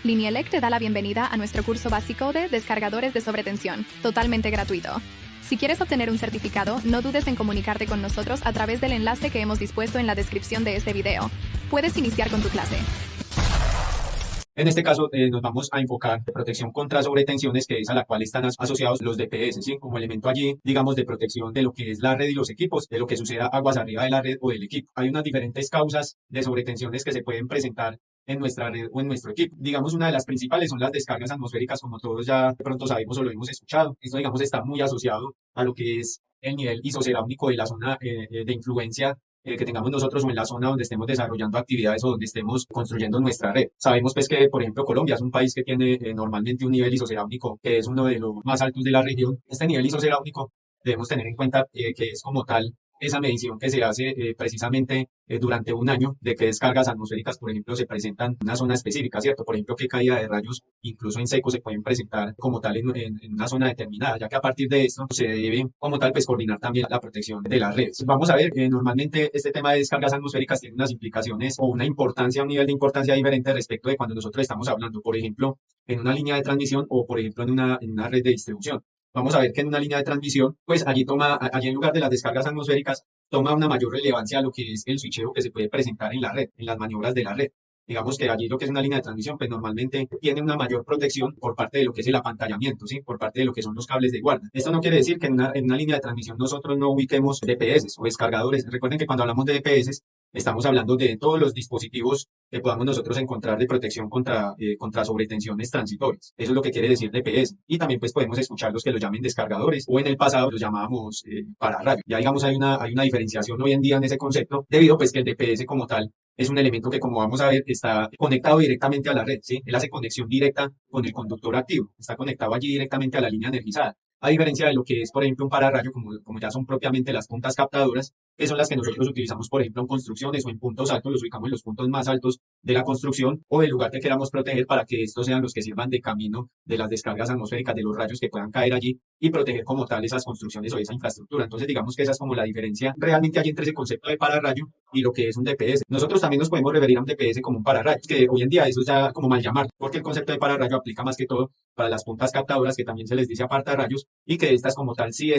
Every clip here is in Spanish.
Linielec te da la bienvenida a nuestro curso básico de descargadores de sobretensión, totalmente gratuito. Si quieres obtener un certificado, no dudes en comunicarte con nosotros a través del enlace que hemos dispuesto en la descripción de este video. Puedes iniciar con tu clase. En este caso nos vamos a enfocar en protección contra sobretensiones, que es a la cual están asociados los DPS, ¿sí? Como elemento allí, digamos, de protección de lo que es la red y los equipos, de lo que suceda aguas arriba de la red o del equipo. Hay unas diferentes causas de sobretensiones que se pueden presentar en nuestra red o en nuestro equipo. Digamos, una de las principales son las descargas atmosféricas, como todos ya de pronto sabemos o lo hemos escuchado. Esto, digamos, está muy asociado a lo que es el nivel isocerámico de la zona de influencia que tengamos nosotros o en la zona donde estemos desarrollando actividades o donde estemos construyendo nuestra red. Sabemos pues que, por ejemplo, Colombia es un país que tiene normalmente un nivel isocerámico que es uno de los más altos de la región. Este nivel isocerámico debemos tener en cuenta que es como tal esa medición que se hace precisamente durante un año de qué descargas atmosféricas, por ejemplo, se presentan en una zona específica, ¿cierto? Por ejemplo, qué caída de rayos, incluso en seco, se pueden presentar como tal en una zona determinada, ya que a partir de esto se debe como tal pues coordinar también la protección de las redes. Vamos a ver, normalmente este tema de descargas atmosféricas tiene unas implicaciones o una importancia, un nivel de importancia diferente respecto de cuando nosotros estamos hablando, por ejemplo, en una línea de transmisión o, por ejemplo, en una red de distribución. Vamos a ver que en una línea de transmisión, pues allí en lugar de las descargas atmosféricas, toma una mayor relevancia a lo que es el switcheo que se puede presentar en la red, en las maniobras de la red. Digamos que allí lo que es una línea de transmisión, pues normalmente tiene una mayor protección por parte de lo que es el apantallamiento, ¿sí? Por parte de lo que son los cables de guarda. Esto no quiere decir que en una línea de transmisión nosotros no ubiquemos DPS o descargadores. Recuerden que cuando hablamos de DPS, estamos hablando de todos los dispositivos que podamos nosotros encontrar de protección contra sobretensiones transitorias. Eso es lo que quiere decir DPS. Y también pues podemos escuchar los que lo llamen descargadores o en el pasado los llamábamos pararrayos. Ya digamos hay una diferenciación hoy en día en ese concepto debido pues que el DPS como tal es un elemento que, como vamos a ver, está conectado directamente a la red, ¿sí? Él hace conexión directa con el conductor activo, está conectado allí directamente a la línea energizada. A diferencia de lo que es, por ejemplo, un pararrayo, como ya son propiamente las puntas captadoras, que son las que nosotros utilizamos, por ejemplo, en construcciones o en puntos altos, los ubicamos en los puntos más altos de la construcción o del lugar que queramos proteger para que estos sean los que sirvan de camino de las descargas atmosféricas, de los rayos que puedan caer allí y proteger como tal esas construcciones o esa infraestructura. Entonces, digamos que esa es como la diferencia realmente allí entre ese concepto de pararrayo y lo que es un DPS. Nosotros también nos podemos referir a un DPS como un pararrayo, que hoy en día eso es ya como mal llamar, porque el concepto de pararrayo aplica más que todo para las puntas captadoras, que también se les dice apartarrayos, y que estas como tal sí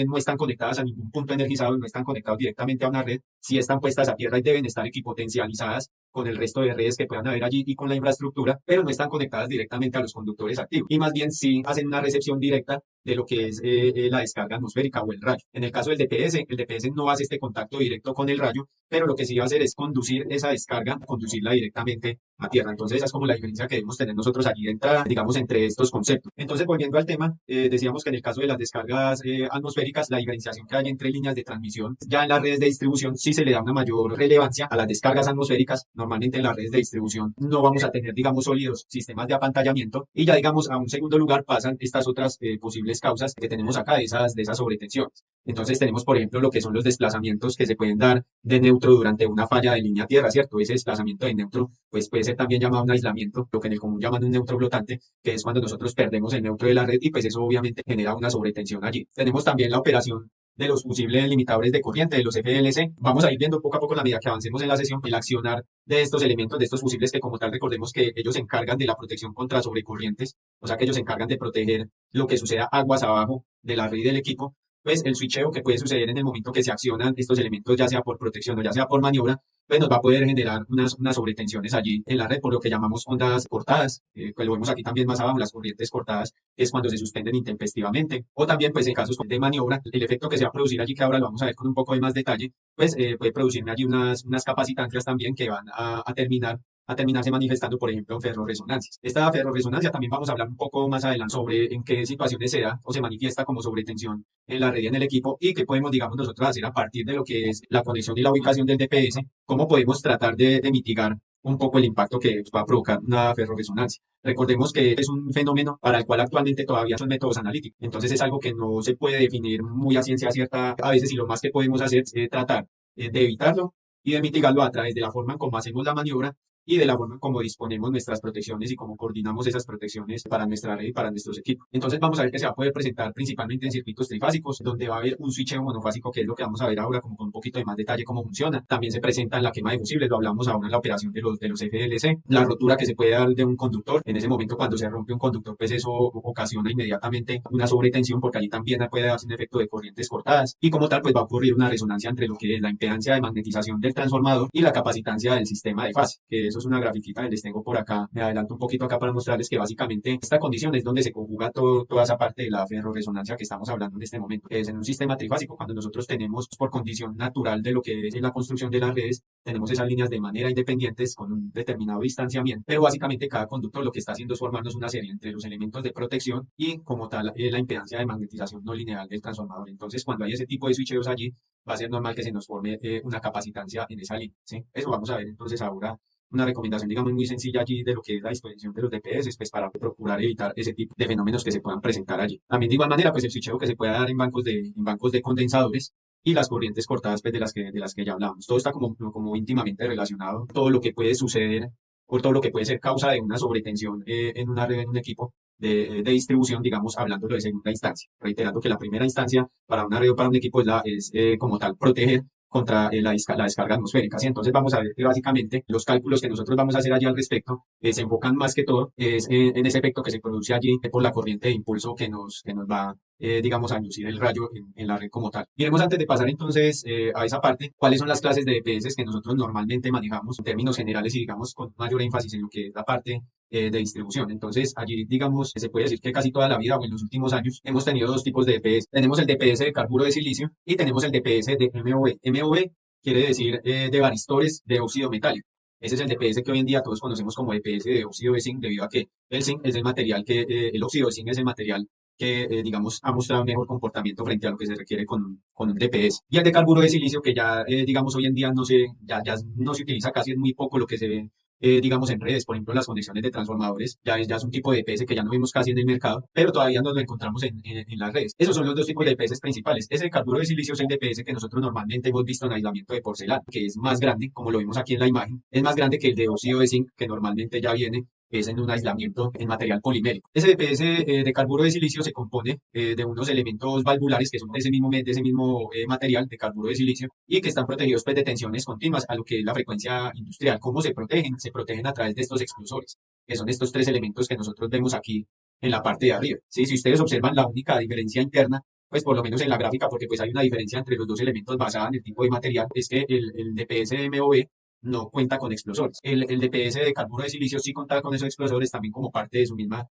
no están conectadas a ningún punto energizado, no están conectados directamente a una red, sí están puestas a tierra y deben estar equipotencializadas con el resto de redes que puedan haber allí y con la infraestructura, pero no están conectadas directamente a los conductores activos. Y más bien sí hacen una recepción directa de lo que es la descarga atmosférica o el rayo. En el caso del DPS, el DPS no hace este contacto directo con el rayo, pero lo que sí va a hacer es conducir esa descarga, conducirla directamente a tierra. Entonces esa es como la diferencia que debemos tener nosotros allí digamos, entre estos conceptos. Entonces, volviendo al tema, decíamos que en el caso de las descargas atmosféricas, la diferenciación que hay entre líneas de transmisión, ya en las redes de distribución sí se le da una mayor relevancia a las descargas atmosféricas. Normalmente en las redes de distribución no vamos a tener, digamos, sólidos sistemas de apantallamiento y ya, digamos, a un segundo lugar pasan estas otras posibles causas que tenemos acá de esas sobretensiones. Entonces tenemos, por ejemplo, lo que son los desplazamientos que se pueden dar de neutro durante una falla de línea tierra, ¿cierto? Ese desplazamiento de neutro, pues puede ser también llamado un aislamiento, lo que en el común llaman un neutro flotante, que es cuando nosotros perdemos el neutro de la red y pues eso obviamente genera una sobretensión allí. Tenemos también la operación de los fusibles limitadores de corriente, de los FLC. Vamos a ir viendo poco a poco a la medida que avancemos en la sesión el accionar de estos elementos, de estos fusibles que como tal recordemos que ellos se encargan de la protección contra sobrecorrientes, o sea que ellos se encargan de proteger lo que suceda aguas abajo de la red y del equipo. Pues el switcheo que puede suceder en el momento que se accionan estos elementos, ya sea por protección o ya sea por maniobra, pues nos va a poder generar unas sobretensiones allí en la red, por lo que llamamos ondas cortadas, pues lo vemos aquí también más abajo, las corrientes cortadas, que es cuando se suspenden intempestivamente, o también pues en casos de maniobra, el efecto que se va a producir allí, que ahora lo vamos a ver con un poco de más detalle, pues puede producir allí unas capacitancias también que van a terminarse manifestando, por ejemplo, en ferrorresonancias. Esta ferrorresonancia también vamos a hablar un poco más adelante sobre en qué situaciones se da o se manifiesta como sobretensión en la red y en el equipo y qué podemos, digamos, nosotros hacer a partir de lo que es la conexión y la ubicación del DPS, cómo podemos tratar de mitigar un poco el impacto que va a provocar una ferrorresonancia. Recordemos que es un fenómeno para el cual actualmente todavía son métodos analíticos, entonces es algo que no se puede definir muy a ciencia cierta a veces y lo más que podemos hacer es tratar de evitarlo y de mitigarlo a través de la forma en cómo hacemos la maniobra y de la forma como disponemos nuestras protecciones y cómo coordinamos esas protecciones para nuestra red y para nuestros equipos. Entonces vamos a ver que se va a poder presentar principalmente en circuitos trifásicos, donde va a haber un switcheo monofásico, que es lo que vamos a ver ahora como con un poquito de más detalle cómo funciona. También se presenta en la quema de fusibles, lo hablamos ahora en la operación de los FLC, la rotura que se puede dar de un conductor. En ese momento cuando se rompe un conductor, pues eso ocasiona inmediatamente una sobretensión, porque allí también puede darse un efecto de corrientes cortadas y como tal pues va a ocurrir una resonancia entre lo que es la impedancia de magnetización del transformador y la capacitancia del sistema de fase, que eso es una grafiquita que les tengo por acá. Me adelanto un poquito acá para mostrarles que básicamente esta condición es donde se conjuga toda esa parte de la ferroresonancia que estamos hablando en este momento. Es en un sistema trifásico cuando nosotros tenemos por condición natural de lo que es la construcción de las redes, tenemos esas líneas de manera independientes con un determinado distanciamiento, pero básicamente cada conductor lo que está haciendo es formarnos una serie entre los elementos de protección y como tal la impedancia de magnetización no lineal del transformador. Entonces cuando hay ese tipo de switcheos allí, va a ser normal que se nos forme una capacitancia en esa línea, ¿sí? Eso vamos a ver entonces ahora una recomendación, digamos, muy sencilla allí de lo que es la disposición de los DPS, pues para procurar evitar ese tipo de fenómenos que se puedan presentar allí. También de igual manera, pues el switcheo que se puede dar en bancos de condensadores y las corrientes cortadas, pues de las que ya hablamos. Todo está como íntimamente relacionado. Todo lo que puede suceder o todo lo que puede ser causa de una sobretensión en una red, en un equipo de distribución, digamos, hablándolo de segunda instancia. Reiterando que la primera instancia para una red o para un equipo es como tal proteger contra la descarga atmosférica, ¿sí? Entonces vamos a ver que básicamente los cálculos que nosotros vamos a hacer allí al respecto se enfocan más que todo en ese efecto que se produce allí por la corriente de impulso que nos va, digamos, a inducir el rayo en la red como tal. Miremos antes de pasar entonces a esa parte, cuáles son las clases de DPS que nosotros normalmente manejamos en términos generales y digamos con mayor énfasis en lo que es la parte de distribución. Entonces, allí, digamos, se puede decir que casi toda la vida o en los últimos años hemos tenido dos tipos de DPS. Tenemos el DPS de carburo de silicio y tenemos el DPS de MOV. MOV quiere decir de varistores de óxido metálico. Ese es el DPS que hoy en día todos conocemos como DPS de óxido de zinc, debido a que el zinc es el material el óxido de zinc es el material que, digamos, ha mostrado un mejor comportamiento frente a lo que se requiere con un DPS. Y el de carburo de silicio, que ya, digamos, hoy en día ya no se utiliza casi, es muy poco lo que se ve digamos, en redes, por ejemplo, las conexiones de transformadores, ya es un tipo de DPS que ya no vemos casi en el mercado, pero todavía no lo encontramos en las redes. Esos son los dos tipos de DPS principales. Ese de carburo de silicio es el DPS que nosotros normalmente hemos visto en aislamiento de porcelana, que es más grande, como lo vemos aquí en la imagen, es más grande que el de óxido de zinc, que normalmente ya viene es en un aislamiento en material polimérico. Ese DPS de carburo de silicio se compone de unos elementos valvulares que son de ese mismo material de carburo de silicio y que están protegidos pues, de tensiones continuas a lo que es la frecuencia industrial. ¿Cómo se protegen? Se protegen a través de estos explosores, que son estos tres elementos que nosotros vemos aquí en la parte de arriba. ¿Sí? Si ustedes observan la única diferencia interna, pues por lo menos en la gráfica, porque pues hay una diferencia entre los dos elementos basada en el tipo de material, es que el DPS de MOV no cuenta con explosores. El DPS de carburo de silicio sí contaba con esos explosores también como parte de su misma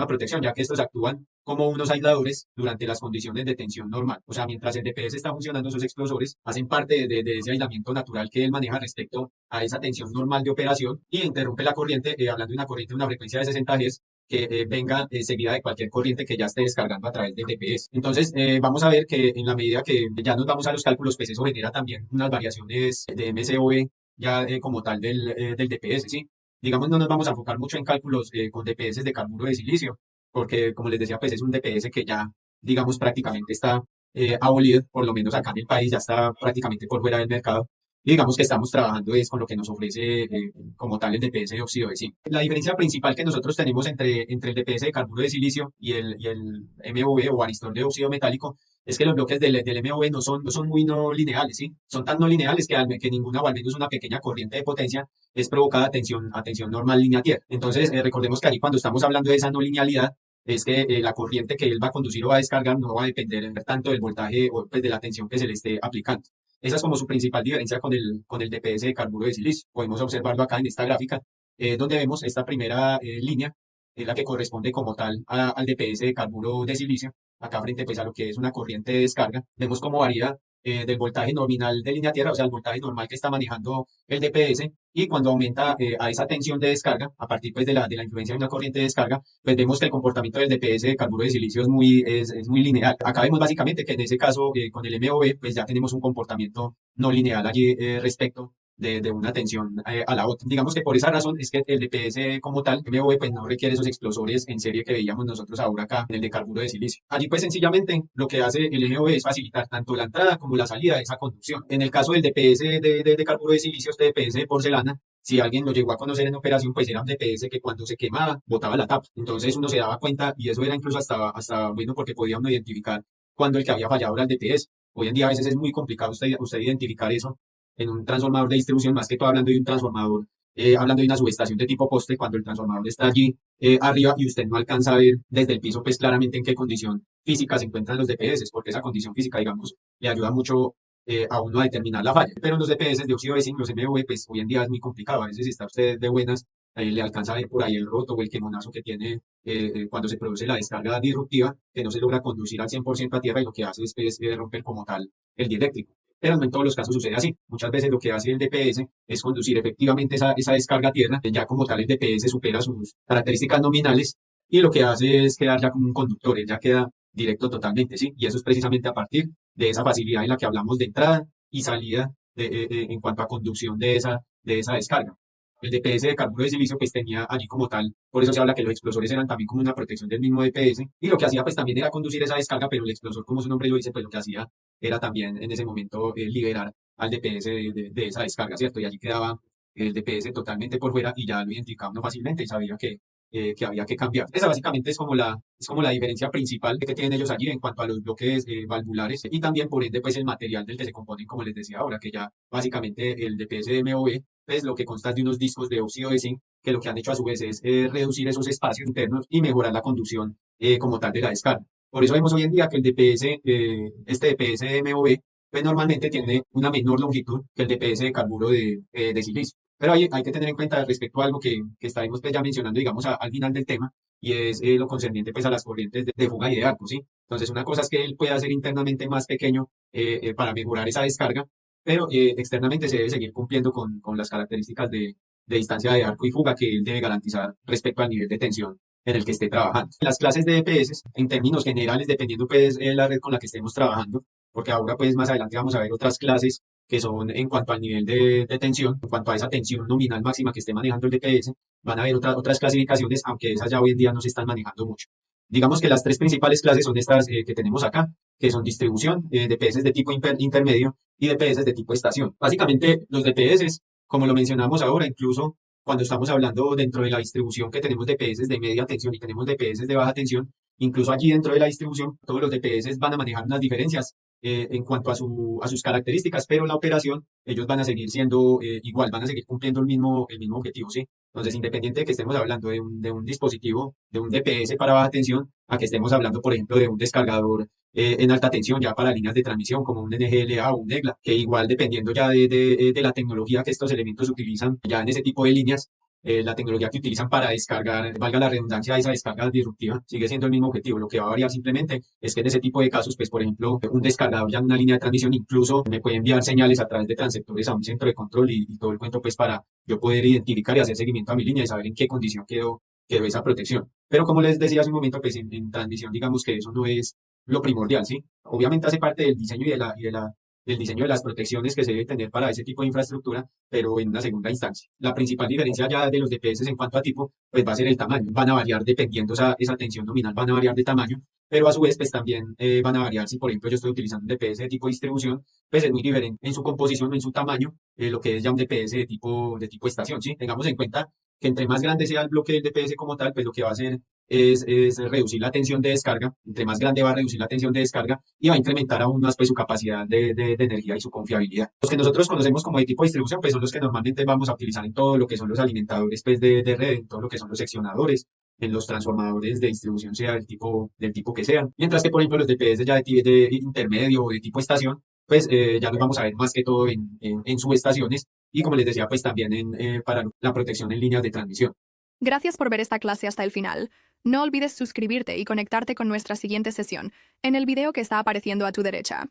protección, ya que estos actúan como unos aisladores durante las condiciones de tensión normal. O sea, mientras el DPS está funcionando, esos explosores hacen parte de ese aislamiento natural que él maneja respecto a esa tensión normal de operación y interrumpe la corriente, hablando de una corriente de una frecuencia de 60 Hz, que venga seguida de cualquier corriente que ya esté descargando a través del DPS. Entonces, vamos a ver que en la medida que ya nos vamos a los cálculos, pues eso genera también unas variaciones de MCOV ya como tal del DPS, ¿sí? Digamos, no nos vamos a enfocar mucho en cálculos con DPS de carburo de silicio, porque como les decía, pues es un DPS que ya, digamos, prácticamente está abolido, por lo menos acá en el país, ya está prácticamente por fuera del mercado. Y digamos que estamos trabajando es con lo que nos ofrece como tal el DPS de óxido de zinc. La diferencia principal que nosotros tenemos entre el DPS de carburo de silicio y el MOV o varistor de óxido metálico es que los bloques del MOV no son muy no lineales, ¿sí? Son tan no lineales que ninguna o al menos una pequeña corriente de potencia es provocada a tensión normal línea tierra. Entonces, recordemos que ahí cuando estamos hablando de esa no linealidad, es que la corriente que él va a conducir o va a descargar no va a depender tanto del voltaje o pues, de la tensión que se le esté aplicando. Esa es como su principal diferencia con el DPS de carburo de silicio. Podemos observarlo acá en esta gráfica, donde vemos esta primera línea, la que corresponde como tal al DPS de carburo de silicio. Acá frente pues, a lo que es una corriente de descarga, vemos cómo varía del voltaje nominal de línea tierra, o sea, el voltaje normal que está manejando el DPS, y cuando aumenta a esa tensión de descarga, a partir pues, de la influencia de una corriente de descarga, pues vemos que el comportamiento del DPS de carburo de silicio es muy lineal. Acá vemos básicamente que en ese caso, con el MOV, pues ya tenemos un comportamiento no lineal allí respecto de una tensión a la otra. Digamos que por esa razón es que el DPS como tal, MOV, pues no requiere esos explosores en serie que veíamos nosotros ahora acá en el de carburo de silicio. Allí pues sencillamente lo que hace el MOV es facilitar tanto la entrada como la salida de esa conducción. En el caso del DPS de carburo de silicio, este DPS de porcelana, si alguien lo llegó a conocer en operación, pues era un DPS que cuando se quemaba, botaba la tapa. Entonces uno se daba cuenta y eso era incluso hasta bueno porque podía uno identificar cuando el que había fallado era el DPS. Hoy en día a veces es muy complicado usted identificar eso en un transformador de distribución, más que todo hablando de un transformador, hablando de una subestación de tipo poste, cuando el transformador está allí arriba y usted no alcanza a ver desde el piso, pues claramente en qué condición física se encuentran los DPS, porque esa condición física, digamos, le ayuda mucho a uno a determinar la falla. Pero en los DPS de óxido de zinc, los MV, pues hoy en día es muy complicado. A veces si está usted de buenas, le alcanza a ver por ahí el roto o el quemonazo que tiene cuando se produce la descarga disruptiva, que no se logra conducir al 100% a tierra y lo que hace es pues, romper como tal el dieléctrico. Pero no en todos los casos sucede así. Muchas veces lo que hace el DPS es conducir efectivamente esa descarga a tierra. Ya como tal el DPS supera sus características nominales y lo que hace es quedar ya como un conductor, él ya queda directo totalmente, ¿sí? Y eso es precisamente a partir de esa facilidad en la que hablamos de entrada y salida en cuanto a conducción de esa descarga. El DPS de carburo de silicio pues tenía allí como tal, por eso se habla que los explosores eran también como una protección del mismo DPS y lo que hacía pues también era conducir esa descarga, pero el explosor como su nombre lo dice pues lo que hacía era también en ese momento liberar al DPS de esa descarga, ¿cierto? Y allí quedaba el DPS totalmente por fuera y ya lo identificaba uno fácilmente y sabía que había que cambiar. Esa básicamente es como la diferencia principal que tienen ellos allí en cuanto a los bloques valvulares y también por ende pues el material del que se componen, como les decía ahora, que ya básicamente el DPS de MOV pues lo que consta de unos discos de óxido de zinc que lo que han hecho a su vez es reducir esos espacios internos y mejorar la conducción como tal de la descarga. Por eso vemos hoy en día que el DPS, este DPS de MOV, pues normalmente tiene una menor longitud que el DPS de carburo de silicio. Pero hay que tener en cuenta respecto a algo que estaremos pues ya mencionando, digamos, al final del tema, y es lo concerniente pues a las corrientes de fuga y de arco, ¿sí? Entonces, una cosa es que él puede hacer internamente más pequeño para mejorar esa descarga, pero externamente se debe seguir cumpliendo con las características de distancia de arco y fuga que él debe garantizar respecto al nivel de tensión en el que esté trabajando. Las clases de DPS, en términos generales, dependiendo pues la red con la que estemos trabajando, porque ahora pues más adelante vamos a ver otras clases que son en cuanto al nivel de tensión, en cuanto a esa tensión nominal máxima que esté manejando el DPS, van a haber otras clasificaciones, aunque esas ya hoy en día no se están manejando mucho. Digamos que las tres principales clases son estas que tenemos acá, que son distribución, DPS de tipo intermedio y DPS de tipo estación. Básicamente los DPS, como lo mencionamos ahora, incluso cuando estamos hablando dentro de la distribución que tenemos DPS de media tensión y tenemos DPS de baja tensión, incluso allí dentro de la distribución todos los DPS van a manejar unas diferencias en cuanto a sus características, pero la operación ellos van a seguir siendo igual, van a seguir cumpliendo el mismo objetivo, ¿sí? Entonces, independiente de que estemos hablando de un dispositivo, de un DPS para baja tensión, a que estemos hablando, por ejemplo, de un descargador en alta tensión ya para líneas de transmisión como un NGLA o un NEGLA, que igual dependiendo ya de la tecnología que estos elementos utilizan, ya en ese tipo de líneas, la tecnología que utilizan para descargar, valga la redundancia, esa descarga disruptiva, sigue siendo el mismo objetivo. Lo que va a variar simplemente es que en ese tipo de casos, pues por ejemplo, un descargador ya en una línea de transmisión incluso me puede enviar señales a través de transceptores a un centro de control y todo el cuento pues para yo poder identificar y hacer seguimiento a mi línea y saber en qué condición quedó esa protección. Pero como les decía hace un momento, pues en transmisión digamos que eso no es lo primordial, ¿sí? Obviamente hace parte del diseño del diseño de las protecciones que se debe tener para ese tipo de infraestructura, pero en una segunda instancia. La principal diferencia ya de los DPS en cuanto a tipo, pues va a ser el tamaño. Van a variar dependiendo esa tensión nominal, van a variar de tamaño, pero a su vez, pues también van a variar. Si, por ejemplo, yo estoy utilizando un DPS de tipo distribución, pues es muy diferente en su composición, en su tamaño, lo que es ya un DPS de tipo estación, ¿sí? Tengamos en cuenta que entre más grande sea el bloque del DPS como tal, pues lo que va a hacer es reducir la tensión de descarga. Entre más grande va a reducir la tensión de descarga y va a incrementar aún más pues, su capacidad de energía y su confiabilidad. Los que nosotros conocemos como de tipo distribución, pues son los que normalmente vamos a utilizar en todo lo que son los alimentadores pues, de red, en todo lo que son los seccionadores, en los transformadores de distribución, sea del tipo que sean. Mientras que, por ejemplo, los DPS ya de intermedio o de tipo estación, pues ya los vamos a ver más que todo en subestaciones y, como les decía, pues también para la protección en líneas de transmisión. Gracias por ver esta clase hasta el final. No olvides suscribirte y conectarte con nuestra siguiente sesión en el video que está apareciendo a tu derecha.